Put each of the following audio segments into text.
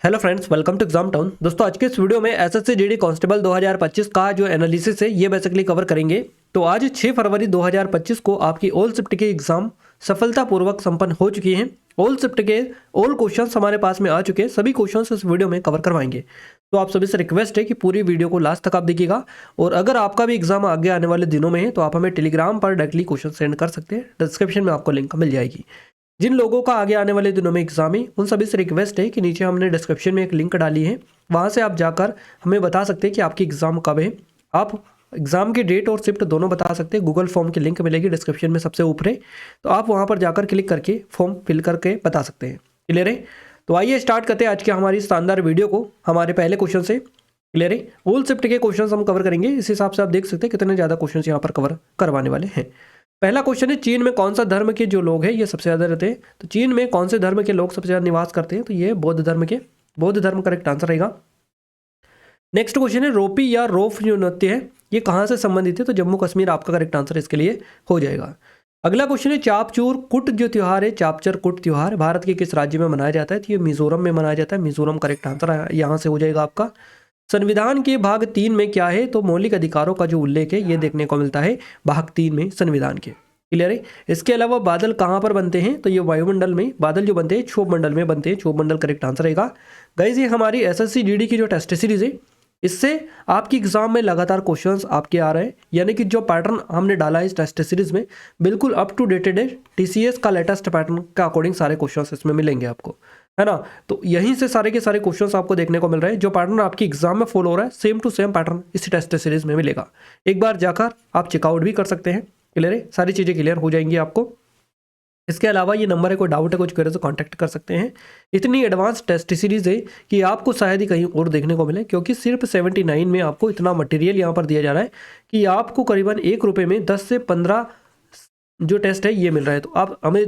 Hello friends, welcome to exam town. दोस्तों, आज के इस वीडियो में एसएससी जीडी कांस्टेबल 2025 का जो एनालिसिस है ये बेसिकली कवर करेंगे। तो आज 6 फरवरी 2025 को आपकी ऑल शिफ्ट की एग्जाम सफलतापूर्वक संपन्न हो चुकी है। ऑल शिफ्ट के ऑल क्वेश्चंस हमारे पास में आ चुके हैं। सभी क्वेश्चंस इस वीडियो में कवर करवाएंगे। तो आप सभी से रिक्वेस्ट है कि पूरी वीडियो को लास्ट तक आप देखिएगा। और अगर आपका भी एग्जाम आगे आने वाले दिनों में है तो आप हमें टेलीग्राम पर डायरेक्टली क्वेश्चन सेंड कर सकते हैं। डिस्क्रिप्शन में आपको लिंक मिल जाएगी। जिन लोगों का आगे आने वाले दिनों में एग्जाम है उन सभी से रिक्वेस्ट है कि नीचे हमने डिस्क्रिप्शन में एक लिंक डाली है, वहां से आप जाकर हमें बता सकते हैं कि आपकी एग्जाम कब है। आप एग्जाम की डेट और शिफ्ट दोनों बता सकते हैं। गूगल फॉर्म की लिंक मिलेगी डिस्क्रिप्शन में सबसे ऊपर है, तो आप वहां पर जाकर क्लिक करके फॉर्म फिल करके बता सकते हैं। क्लियर है? तो आइए स्टार्ट करते हैं आज की हमारी शानदार वीडियो को हमारे पहले क्वेश्चन से। क्लियर है? ऑल शिफ्ट के क्वेश्चन हम कवर करेंगे। इस हिसाब से आप देख सकते हैं कितने ज्यादा क्वेश्चन यहाँ पर कवर करवाने वाले हैं। पहला क्वेश्चन है, चीन में कौन सा धर्म के जो लोग हैं ये सबसे ज्यादा रहते हैं। तो चीन में कौन से धर्म के लोग सबसे ज्यादा निवास करते हैं? तो ये बौद्ध धर्म करेक्ट आंसर रहेगा। नेक्स्ट क्वेश्चन है, रोपी या रोफ जो नृत्य है ये कहाँ से संबंधित है? तो जम्मू कश्मीर आपका करेक्ट आंसर इसके लिए हो जाएगा। अगला क्वेश्चन है, चापचूर कुट जो त्योहार है, चापचर कुट त्योहार भारत के किस राज्य में मनाया जाता है? तो ये मिजोरम में मनाया जाता है। मिजोरम करेक्ट आंसर यहाँ से हो जाएगा आपका। संविधान के भाग 3 में क्या है? तो मौलिक अधिकारों का जो उल्लेख है ये देखने को मिलता है भाग 3 में संविधान के। क्लियर है? इसके अलावा बादल कहाँ पर बनते हैं? तो ये वायुमंडल में बादल जो बनते हैं क्षोभ मंडल में बनते हैं। क्षोभ मंडल करेक्ट आंसर रहेगा। गाइस, ये हमारी एसएससी जीडी की जो टेस्ट सीरीज है इससे आपकी एग्जाम में लगातार क्वेश्चंस आपके आ रहे हैं, यानी कि जो पैटर्न हमने डाला है इस टेस्ट सीरीज में बिल्कुल अप टू डेटेड है। टीसीएस का लेटेस्ट पैटर्न के अकॉर्डिंग सारे क्वेश्चंस इसमें मिलेंगे आपको, है ना। तो यहीं से सारे के सारे क्वेश्चंस आपको देखने को मिल रहे हैं। जो पैटर्न आपकी एग्जाम में फॉलो हो रहा है सेम टू सेम पैटर्न इसी टेस्ट सीरीज में मिलेगा। एक बार जाकर आप चेकआउट भी कर सकते हैं। क्लियर है? सारी चीज़ें क्लियर हो जाएंगी आपको। इसके अलावा ये नंबर है, कोई डाउट है कुछ करे तो कांटेक्ट कर सकते हैं। इतनी एडवांस टेस्ट सीरीज है कि आपको शायद ही कहीं और देखने को मिले, क्योंकि सिर्फ 79 में आपको इतना मटेरियल यहाँ पर दिया जा रहा है कि आपको करीबन ₹1 में 10 से 15 जो टेस्ट है ये मिल रहा है। तो आप हमें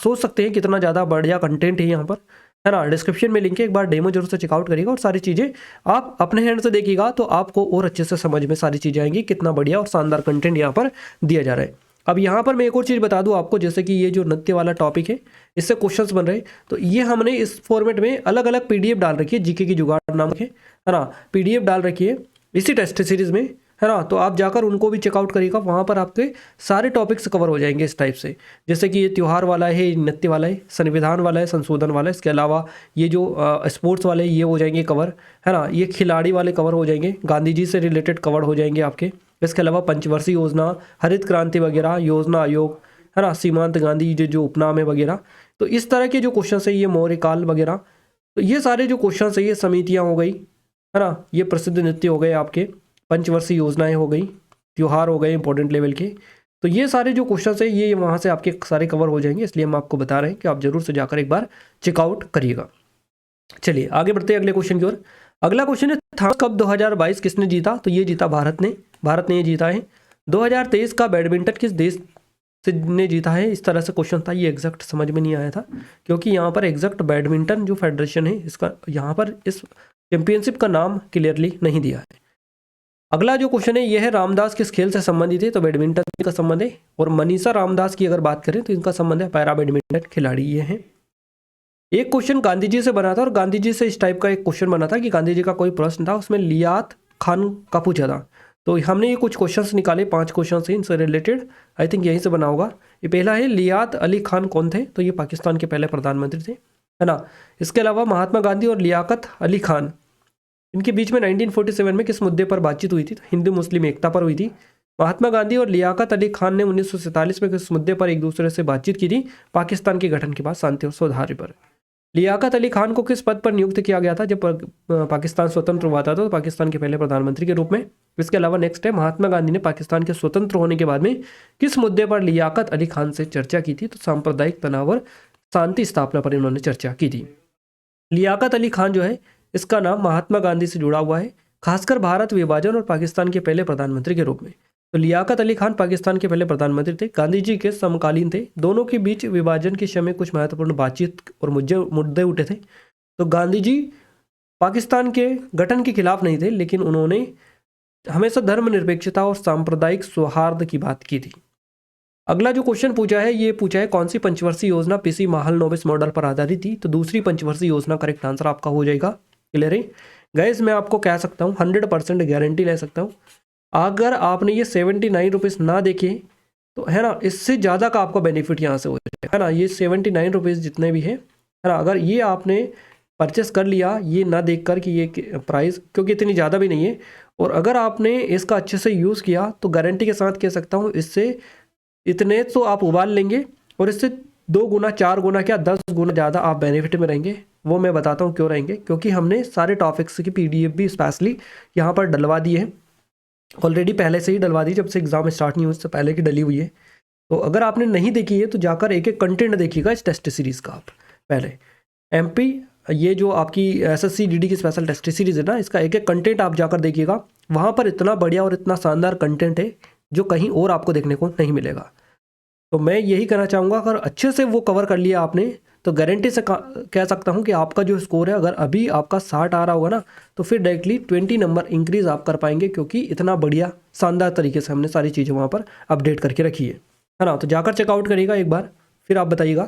सोच सकते हैं कितना ज़्यादा बढ़िया कंटेंट है यहाँ पर, है ना। डिस्क्रिप्शन में लिंक है, एक बार डेमो जरूर से चेकआउट करिएगा और सारी चीज़ें आप अपने हैंड से देखिएगा तो आपको और अच्छे से समझ में सारी चीज़ें आएंगी। कितना बढ़िया और शानदार कंटेंट यहाँ पर दिया जा रहा है। अब यहाँ पर मैं एक और चीज़ बता दूँ आपको, जैसे कि ये जो नृत्य वाला टॉपिक है इससे क्वेश्चंस बन रहे हैं, तो ये हमने इस फॉर्मेट में अलग अलग पीडीएफ डाल रखी है। जीके की जुगाड़ नाम है ना, पीडीएफ डाल रखी है इसी टेस्ट सीरीज में, है ना। तो आप जाकर उनको भी चेकआउट करिएगा, वहाँ पर आपके सारे टॉपिक्स कवर हो जाएंगे इस टाइप से। जैसे कि ये त्योहार वाला है, नृत्य वाला है, संविधान वाला है, संशोधन वाला है। इसके अलावा ये जो स्पोर्ट्स वाले ये हो जाएंगे कवर, है ना। ये खिलाड़ी वाले कवर हो जाएंगे, गांधी जी से रिलेटेड कवर हो जाएंगे आपके। इसके अलावा पंचवर्षीय योजना, हरित क्रांति वगैरह, योजना आयोग, है ना, सीमांत गांधी जो उपनाम है वगैरह। तो इस तरह के जो क्वेश्चन है ये मौर्य काल वगैरह, तो ये सारे जो क्वेश्चन है ये समितियाँ हो गई, है ना। ये प्रसिद्ध नृत्य हो गए आपके, पंचवर्षीय योजनाएं हो गई, त्योहार हो गए इंपॉर्टेंट लेवल के। तो ये सारे जो क्वेश्चन है ये वहाँ से आपके सारे कवर हो जाएंगे, इसलिए हम आपको बता रहे हैं कि आप जरूर से जाकर एक बार चेकआउट करिएगा। चलिए आगे बढ़ते हैं अगले क्वेश्चन की ओर। अगला क्वेश्चन है, थॉमस कप 2022 किसने जीता? तो ये जीता भारत ने ये जीता है। 2023 का बैडमिंटन किस देश से ने जीता है? इस तरह से क्वेश्चन था, ये एग्जैक्ट समझ में नहीं आया था क्योंकि यहाँ पर एग्जैक्ट बैडमिंटन जो फेडरेशन है इसका यहाँ पर इस चैंपियनशिप का नाम क्लियरली नहीं दिया है। अगला जो क्वेश्चन है यह है, रामदास किस खेल से संबंधित है? तो बैडमिंटन का संबंध है। और मनीषा रामदास की अगर बात करें तो इनका संबंध है पैरा बैडमिंटन खिलाड़ी ये हैं। एक क्वेश्चन गांधी जी से बना था और गांधी जी से इस टाइप का एक क्वेश्चन बना था कि गांधी जी का कोई प्रश्न था, उसमें लियात खान का पूछा था। तो हमने ये कुछ क्वेश्चंस निकाले, 5 क्वेश्चन हैं इनसे रिलेटेड, आई थिंक यहीं से बना होगा। ये पहला है, लियात अली खान कौन थे? तो ये पाकिस्तान के पहले प्रधानमंत्री थे, है ना। इसके अलावा महात्मा गांधी और लियाकत अली खान, इनके बीच में 1947 में किस मुद्दे पर बातचीत हुई थी? तो हिंदू मुस्लिम एकता पर हुई थी। महात्मा गांधी और लियाकत अली खान ने 1947 में किस मुद्दे पर एक दूसरे से बातचीत की थी? पाकिस्तान के गठन के बाद शांति और सौहार्द पर। लियाकत अली खान को किस पद पर नियुक्त किया गया था जब पाकिस्तान स्वतंत्र हुआ था? तो पाकिस्तान के पहले प्रधानमंत्री के रूप में। इसके अलावा नेक्स्ट है, महात्मा गांधी ने पाकिस्तान के स्वतंत्र होने के बाद में किस मुद्दे पर लियाकत अली खान से चर्चा की थी? तो सांप्रदायिक तनाव और शांति स्थापना पर इन्होंने चर्चा की थी। लियाकत अली खान जो है इसका नाम महात्मा गांधी से जुड़ा हुआ है, खासकर भारत विभाजन और पाकिस्तान के पहले प्रधानमंत्री के रूप में। तो लियाकत अली खान पाकिस्तान के पहले प्रधानमंत्री थे, गांधी जी के समकालीन थे। दोनों के बीच विभाजन के समय कुछ महत्वपूर्ण बातचीत और मुद्दे उठे थे। तो गांधी जी पाकिस्तान के गठन के खिलाफ नहीं थे, लेकिन उन्होंने हमेशा धर्मनिरपेक्षता और सांप्रदायिक सौहार्द की बात की थी। अगला जो क्वेश्चन पूछा है ये पूछा है कौन सी पंचवर्षीय योजना पीसी माहल नोबिस मॉडल पर आधारित थी। तो दूसरी पंचवर्षीय योजना करेक्ट आंसर आपका हो जाएगा। क्लियर है गाइस, मैं आपको कह सकता हूँ 100% गारंटी ले सकता हूँ, अगर आपने ये 79 रुपीज़ ना देखे तो है ना, इससे ज़्यादा का आपको बेनिफिट यहाँ से हो जाएगा, है ना। ये 79 रुपीज़ जितने भी हैं, है ना, अगर ये आपने परचेस कर लिया ये ना देख कर कि ये प्राइस, क्योंकि इतनी ज़्यादा भी नहीं है, और अगर आपने इसका अच्छे से यूज़ किया तो गारंटी के साथ कह सकता हूँ इससे इतने तो आप उबाल लेंगे, और इससे 2 गुना 4 गुना क्या 10 गुना ज़्यादा आप बेनिफिट में रहेंगे। वो मैं बताता हूँ क्यों रहेंगे, क्योंकि हमने सारे टॉपिक्स की PDF भी स्पेशली यहाँ पर डलवा दी है, ऑलरेडी पहले से ही डलवा दी, जब से एग्ज़ाम स्टार्ट नहीं हुई उससे पहले की डली हुई है। तो अगर आपने नहीं देखी है तो जाकर एक एक कंटेंट देखिएगा इस टेस्ट सीरीज़ का। आप पहले MP ये जो आपकी SSC DD की स्पेशल टेस्ट सीरीज़ है ना, इसका एक एक कंटेंट आप जाकर देखिएगा, वहाँ पर इतना बढ़िया और इतना शानदार कंटेंट है जो कहीं और आपको देखने को नहीं मिलेगा। तो मैं यही कहना चाहूँगा, अगर अच्छे से वो कवर कर लिया आपने तो गारंटी से कह सकता हूँ कि आपका जो स्कोर है, अगर अभी आपका 60 आ रहा होगा ना, तो फिर डायरेक्टली 20 नंबर इंक्रीज़ आप कर पाएंगे, क्योंकि इतना बढ़िया शानदार तरीके से हमने सारी चीज़ें वहाँ पर अपडेट करके रखी है ना। तो जाकर चेकआउट करिएगा एक बार, फिर आप बताइएगा।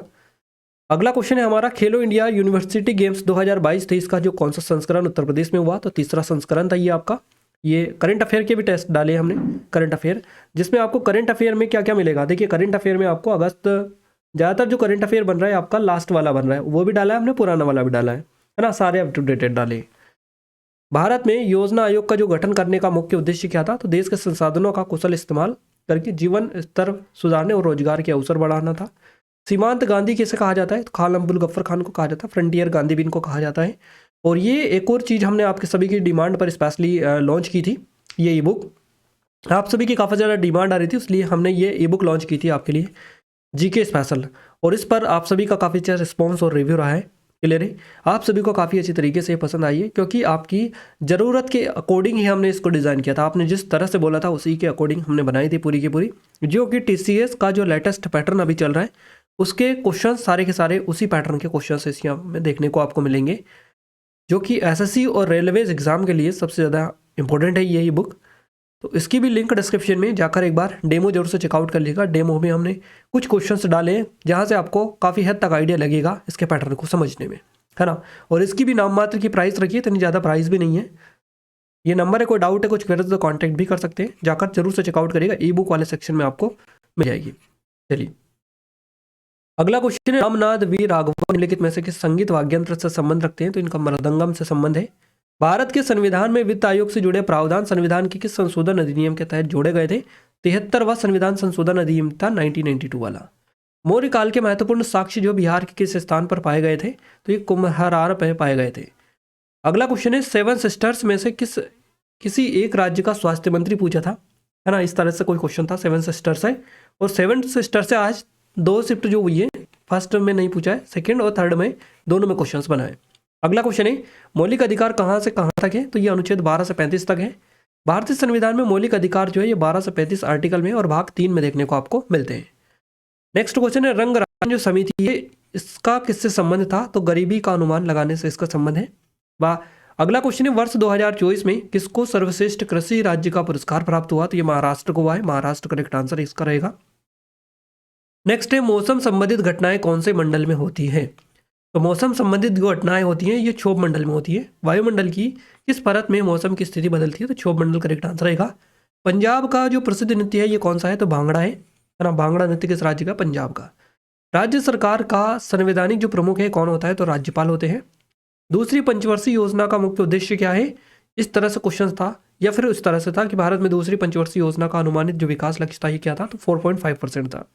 अगला क्वेश्चन है हमारा, खेलो इंडिया यूनिवर्सिटी गेम्स 2022 थे, इसका जो कौन सा संस्करण उत्तर प्रदेश में हुआ। तो तीसरा संस्करण था ये आपका। ये करंट अफेयर के भी टेस्ट डाले हमने, करंट अफेयर, जिसमें आपको करंट अफेयर में क्या क्या मिलेगा। देखिए करंट अफेयर में आपको अगस्त, ज़्यादातर जो करंट अफेयर बन रहा है आपका लास्ट वाला बन रहा है, वो भी डाला है हमने, पुराना वाला भी डाला है ना, सारे अप टू डेटेड डाले। भारत में योजना आयोग का जो गठन करने का मुख्य उद्देश्य क्या था। तो देश के संसाधनों का कुशल इस्तेमाल करके जीवन स्तर सुधारने और रोजगार के अवसर बढ़ाना था। सीमांत गांधी किसे कहा जाता है। तो खान अब्दुल गफ्फर खान को कहा जाता है, फ्रंटियर गांधी भी इनको कहा जाता है। और ये एक और चीज़ हमने आपके सभी की डिमांड पर स्पेशली लॉन्च की थी, ये ई बुक आप सभी की काफ़ी ज़्यादा डिमांड आ रही थी, इसलिए हमने ये ई बुक लॉन्च की थी आपके लिए, GK स्पेशल। और इस पर आप सभी का काफ़ी अच्छा रिस्पॉन्स और रिव्यू रहा है। क्लियर है, आप सभी को काफ़ी अच्छी तरीके से पसंद आई है, क्योंकि आपकी ज़रूरत के अकॉर्डिंग ही हमने इसको डिज़ाइन किया था। आपने जिस तरह से बोला था उसी के अकॉर्डिंग हमने बनाई थी पूरी की पूरी, जो कि TCS का जो लेटेस्ट पैटर्न अभी चल रहा है उसके क्वेश्चन सारे के सारे उसी पैटर्न के क्वेश्चन इसमें में देखने को आपको मिलेंगे, जो कि SSC और रेलवेज एग्ज़ाम के लिए सबसे ज़्यादा इंपॉर्टेंट है ये बुक। तो इसकी भी लिंक डिस्क्रिप्शन में जाकर एक बार डेमो जरूर से चेकआउट कर लीजिएगा। डेमो में हमने कुछ क्वेश्चंस डाले हैं जहाँ से आपको काफ़ी हद तक आइडिया लगेगा इसके पैटर्न को समझने में, है ना। और इसकी भी नाम मात्र की प्राइस रखी है, इतनी ज़्यादा प्राइस भी नहीं है। ये नंबर है, कोई डाउट है कुछ करे तो कॉन्टैक्ट भी कर सकते हैं, जाकर जरूर से चेकआउट करिएगा, ई बुक वाले सेक्शन में आपको मिल जाएगी। चलिए अगला क्वेश्चन है, रामनाथ वी राघवन निम्नलिखित में से किस संगीत वाद्ययंत्र से संबंध रखते हैं। तो इनका मृदंगम से संबंध है। भारत के संविधान में वित्त आयोग से जुड़े प्रावधान संविधान के किस संशोधन अधिनियम के तहत जोड़े गए थे। 73वां संविधान संशोधन अधिनियम था 1992 वाला। मौर्य काल के महत्वपूर्ण साक्ष्य जो बिहार के किस स्थान पर पाए गए थे। तो ये कुम्हरार पे पाए गए थे। अगला क्वेश्चन है, 7 सिस्टर्स में से किसी एक राज्य का स्वास्थ्य मंत्री पूछा था, है ना। इस तरह से कोई क्वेश्चन था, 7 सिस्टर्स है, और 7 सिस्टर से आज 2 शिफ्ट जो हुई है, फर्स्ट में नहीं पूछा है, सेकेंड और थर्ड में दोनों में क्वेश्चन बनाए। अगला क्वेश्चन है, मौलिक अधिकार कहाँ से कहाँ तक है। तो ये अनुच्छेद 12 से 35 तक है। भारतीय संविधान में मौलिक अधिकार जो है ये 12 से 35 आर्टिकल में और भाग 3 में देखने को आपको मिलते हैं। नेक्स्ट क्वेश्चन है, रंगराजन जो समिति है इसका किससे संबंध था। तो गरीबी का अनुमान लगाने से इसका संबंध है। अगला क्वेश्चन है, वर्ष 2024 में किसको सर्वश्रेष्ठ कृषि राज्य का पुरस्कार प्राप्त हुआ। तो ये महाराष्ट्र को हुआ है, महाराष्ट्र करेक्ट आंसर इसका रहेगा। नेक्स्ट है, मौसम संबंधित घटनाएं कौन से मंडल में होती है। तो मौसम संबंधित जो घटनाएं होती हैं ये क्षोभ मंडल में होती है। वायुमंडल की किस परत में मौसम की स्थिति बदलती है। तो क्षोभ मंडल करेक्ट आंसर रहेगा। पंजाब का जो प्रसिद्ध नृत्य है ये कौन सा है। तो भांगड़ा है ना। भांगड़ा नृत्य किस राज्य का, पंजाब का। राज्य सरकार का संवैधानिक जो प्रमुख है कौन होता है। तो राज्यपाल होते हैं। दूसरी पंचवर्षीय योजना का मुख्य उद्देश्य क्या है। इस तरह से क्वेश्चन था, या फिर इस तरह से था कि भारत में दूसरी पंचवर्षीय योजना का अनुमानित जो विकास लक्ष्य था ये क्या था। तो 4.5% था।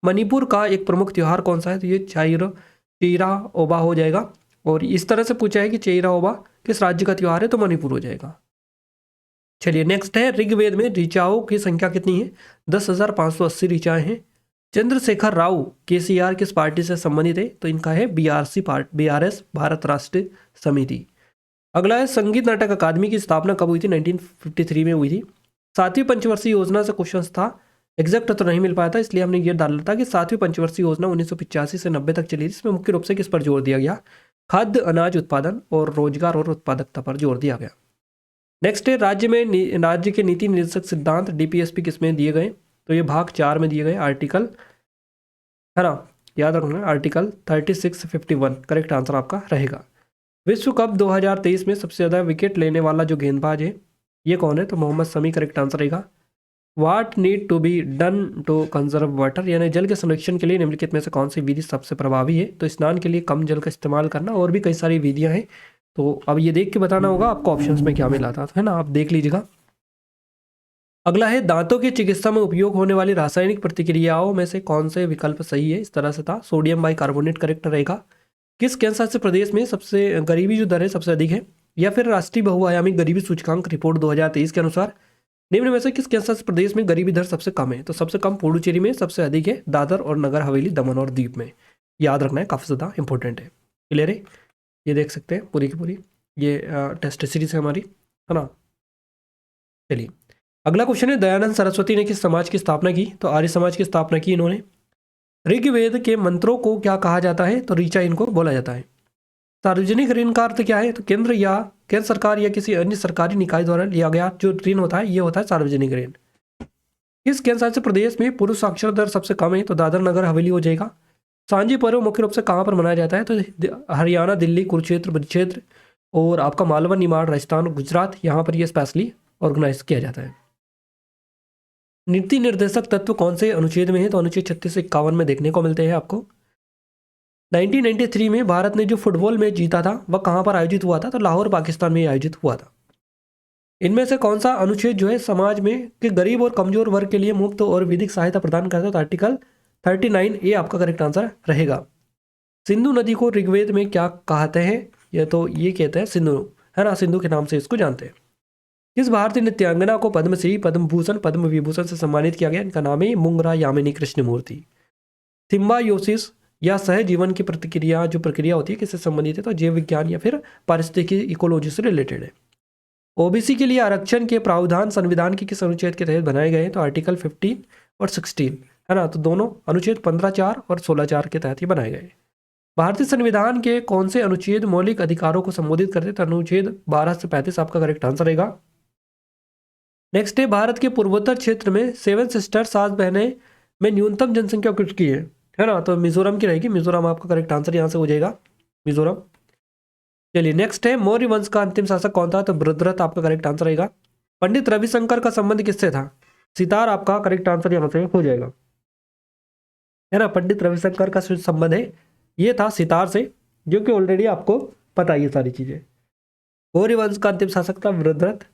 मणिपुर का एक प्रमुख त्यौहार कौन सा है। तो ये चेइरा ओबा हो जाएगा। और इस तरह से पूछा है कि चेइरा ओबा किस राज्य का त्यौहार है। तो मणिपुर हो जाएगा। चलिए नेक्स्ट है, ऋग्वेद में ऋचाओं की संख्या कितनी है। 10,580 ऋचाएं हैं। चंद्रशेखर राव KCR किस पार्टी से संबंधित है। तो इनका है BRS भारत राष्ट्र समिति। अगला है, संगीत नाटक अकादमी की स्थापना कब हुई थी। 1953 में हुई थी। 7वीं पंचवर्षीय योजना से क्वेश्चन था, एग्जैक्ट तो नहीं मिल पाया था, इसलिए हमने ये डाला था कि 7वीं पंचवर्षीय योजना 1985 से 90 तक चली। इसमें मुख्य रूप से किस पर जोर दिया गया। खाद्य अनाज उत्पादन और रोजगार और उत्पादकता पर जोर दिया गया। नेक्स्ट है, राज्य के नीति निर्देशक सिद्धांत DPSP किसमें दिए गए। तो ये भाग 4 में दिए गए आर्टिकल, है ना, याद रखना आर्टिकल 3651 करेक्ट आंसर आपका रहेगा। विश्व कप 2023 में सबसे ज़्यादा विकेट लेने वाला जो गेंदबाज है ये कौन है? तो मोहम्मद शमी करेक्ट आंसर रहेगा। What need to be done to conserve water, यानी जल के संरक्षण के लिए निम्नलिखित में से कौन सी विधि सबसे प्रभावी है? तो स्नान के लिए कम जल का इस्तेमाल करना, और भी कई सारी विधियां हैं। तो अब ये देख के बताना होगा आपको ऑप्शंस में क्या मिला था, है ना, आप देख लीजिएगा। अगला है दांतों की चिकित्सा में उपयोग होने वाली रासायनिक प्रतिक्रियाओं में से कौन से विकल्प सही है? इस तरह से था, सोडियम बाइकार्बोनेट करेक्ट रहेगा। किस केंद्र शासित प्रदेश में सबसे गरीबी जो दर है सबसे अधिक है? या फिर राष्ट्रीय बहुआयामी गरीबी सूचकांक रिपोर्ट 2023 के अनुसार निम्न में से किस केंद्र शासित प्रदेश में गरीबी दर सबसे कम है? तो सबसे कम पुडुचेरी में, सबसे अधिक है दादर और नगर हवेली, दमन और दीव में। याद रखना है, काफ़ी ज़्यादा इंपॉर्टेंट है। क्लियर है? ये देख सकते हैं पूरी की पूरी ये टेस्ट सीरीज है हमारी, है ना। चलिए अगला क्वेश्चन है, दयानंद सरस्वती ने किस समाज की स्थापना की? तो आर्य समाज की स्थापना की इन्होंने। ऋग्वेद के मंत्रों को क्या कहा जाता है? तो ऋचा इनको बोला जाता है। सार्वजनिक ऋण का अर्थ क्या है? तो केंद्र सरकार या किसी अन्य सरकारी निकाय द्वारा लिया गया जो ऋण होता है ये होता है सार्वजनिक ऋण। किस केंद्र शासित प्रदेश में पुरुष साक्षरता दर सबसे कम है? तो दादर नगर हवेली हो जाएगा। सांझी पर्व मुख्य रूप से कहाँ पर मनाया जाता है? तो हरियाणा, दिल्ली, कुरुक्षेत्र, ब्रजक्षेत्र और आपका मालवा, निमाड़, राजस्थान और गुजरात, यहाँ पर यह स्पेशली ऑर्गेनाइज किया जाता है। नीति निर्देशक तत्व कौन से अनुच्छेद में है? तो अनुच्छेद 36 से 51 में देखने को मिलते हैं आपको। 1993 में भारत ने जो फुटबॉल मैच जीता था वह कहाँ पर आयोजित हुआ था? तो लाहौर, पाकिस्तान में आयोजित हुआ था। इनमें से कौन सा अनुच्छेद जो है समाज में कि गरीब और कमजोर वर्ग के लिए मुफ्त और विधिक सहायता प्रदान करता है? तो आर्टिकल 39 ये आपका करेक्ट आंसर रहेगा। सिंधु नदी को ऋग्वेद में क्या कहते हैं? या तो ये कहते हैं सिंधु, है ना, सिंधु के नाम से इसको जानते हैं। किस भारतीय नृत्यांगना को पद्मश्री, पद्म भूषण, पद्म विभूषण से सम्मानित किया गया? इनका नाम है मुंगरा यामिनी कृष्णमूर्ति। सिम्बायोसिस या सहजीवन की प्रतिक्रिया जो प्रक्रिया होती है किससे संबंधित है? तो जैव विज्ञान या फिर पारिस्थितिकी इकोलॉजी से रिलेटेड है। ओबीसी के लिए आरक्षण के प्रावधान संविधान के किस अनुच्छेद के तहत बनाए गए हैं? तो आर्टिकल 15 और 16, है ना, तो दोनों अनुच्छेद 15(4) और 16(4) के तहत ये बनाए गए। भारतीय संविधान के कौन से अनुच्छेद मौलिक अधिकारों को संबोधित करते हैं? तो अनुच्छेद 12 से 35 आपका करेक्ट आंसर रहेगा। नेक्स्ट है, भारत के पूर्वोत्तर क्षेत्र में 7 सिस्टर 7 बहनें में न्यूनतम जनसंख्या किसकी है ना? तो मिजोरम की रहेगी। मिजोरम आपका करेक्ट आंसर यहाँ से हो जाएगा, मिजोरम। चलिए नेक्स्ट है, मौर्य वंश का अंतिम शासक कौन था? तो बृहद्रथ आपका करेक्ट आंसर रहेगा। पंडित रविशंकर का संबंध किससे था? सितार आपका करेक्ट आंसर यहाँ से हो जाएगा, है ना। पंडित रविशंकर का संबंध है ये था सितार से, जो कि ऑलरेडी आपको पता है ये सारी चीजें। मौर्य वंश का अंतिम शासक था बृहद्रथ।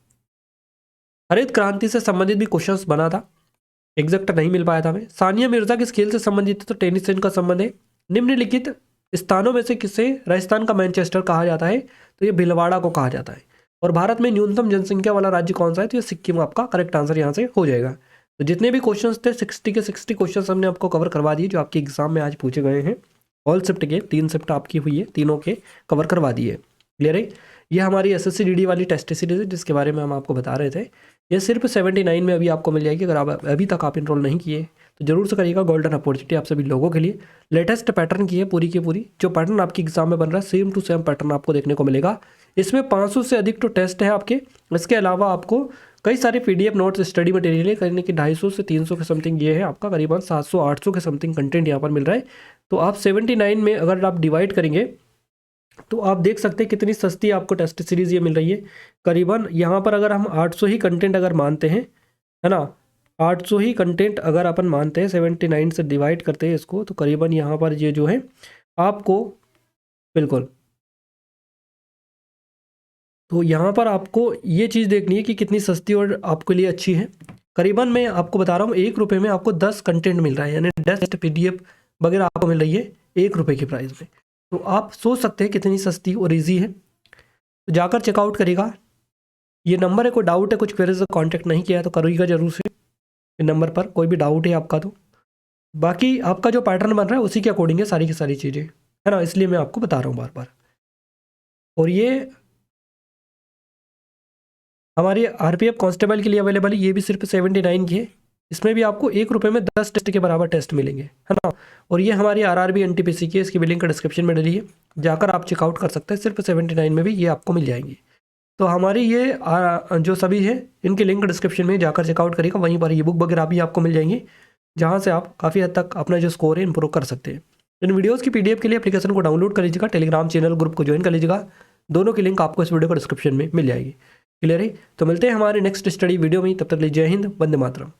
हरित क्रांति से संबंधित भी क्वेश्चंस बना था, एग्जैक्ट नहीं मिल पाया था हमें। सानिया मिर्जा किस खेल से संबंधित है? तो टेनिस से इनका संबंध है। निम्नलिखित स्थानों में से किसे राजस्थान का मैनचेस्टर कहा जाता है? तो ये भीलवाड़ा को कहा जाता है। और भारत में न्यूनतम जनसंख्या वाला राज्य कौन सा है? तो ये सिक्किम आपका करेक्ट आंसर यहाँ से हो जाएगा। तो जितने भी क्वेश्चंस थे 60 के 60 क्वेश्चंस हमने आपको कवर करवा दिए जो आपके एग्जाम में आज पूछे गए हैं। ऑल शिफ्ट के 3 शिफ्ट आपकी हुई है, तीनों के कवर करवा दिए। क्लियर है? ये हमारी एसएससी डीडी वाली टेस्ट सीरीज है जिसके बारे में हम आपको बता रहे थे। ये सिर्फ 79 में अभी आपको मिल जाएगी। अगर आप अभी तक आप इनरोल नहीं किए तो जरूर से करिएगा, गोल्डन अपॉर्चुनिटी आप सभी लोगों के लिए। लेटेस्ट पैटर्न की है पूरी की पूरी, जो पैटर्न आपकी एग्जाम में बन रहा है सेम टू सेम पैटर्न आपको देखने को मिलेगा। इसमें 500 से अधिक तो टेस्ट है आपके। इसके अलावा आपको कई सारे PDF नोट्स, स्टडी मटेरियल है करने की 250 से 300 के समथिंग ये है आपका, करीबन 700-800 के समथिंग कंटेंट यहाँ पर मिल रहा है। तो आप 79 में अगर आप डिवाइड करेंगे तो आप देख सकते हैं कितनी सस्ती आपको टेस्ट सीरीज ये मिल रही है। करीबन यहाँ पर अगर हम 800 ही कंटेंट अगर मानते हैं, है ना, 800 ही कंटेंट अगर अपन मानते हैं, 79 से डिवाइड करते हैं इसको, तो करीबन यहाँ पर ये जो है आपको बिल्कुल, तो यहाँ पर आपको ये चीज़ देखनी है कि कितनी सस्ती और आपके लिए अच्छी है। करीबन मैं आपको बता रहा हूँ 1 रुपये में आपको 10 कंटेंट मिल रहा है, यानी टेस्ट PDF वगैरह आपको मिल रही है 1 रुपये की प्राइस में। तो आप सोच सकते हैं कितनी सस्ती और ईजी है। तो जाकर चेकआउट करिएगा। ये नंबर है, कोई डाउट है, कुछ क्वेरीज से कॉन्टैक्ट नहीं किया है तो करिएगा जरूर से इस नंबर पर, कोई भी डाउट है आपका तो। बाकी आपका जो पैटर्न बन रहा है उसी के अकॉर्डिंग है सारी की सारी चीज़ें, है ना, इसलिए मैं आपको बता रहा हूँ बार बार। और ये हमारी RPF कांस्टेबल के लिए अवेलेबल है, ये भी सिर्फ 79 की है। इसमें भी आपको 1 रुपये में 10 टेस्ट के बराबर टेस्ट मिलेंगे, है ना। और ये हमारी RRB NTPC की है, इसकी भी लिंक डिस्क्रिप्शन में डली है, जाकर आप चेकआउट कर सकते हैं। सिर्फ 79 में भी ये आपको मिल जाएंगी। तो हमारी ये जो सभी है इनके लिंक डिस्क्रिप्शन में जाकर चेकआउट करिएगा, वहीं पर ये बुक वगैरह भी आपको मिल जाएंगी, जहाँ से आप काफ़ी हद तक अपना जो स्कोर है इंप्रूव कर सकते हैं। इन वीडियोस की पीडीएफ के लिए एप्लीकेशन को डाउनलोड कर लीजिएगा, टेलीग्राम चैनल ग्रुप को ज्वाइन कर लीजिएगा, दोनों की लिंक आपको इस वीडियो का डिस्क्रिप्शन में मिल जाएगी। क्लियर है? तो मिलते हैं हमारे नेक्स्ट स्टडी वीडियो में, तब तक के लिए जय हिंद, वंदे मातरम।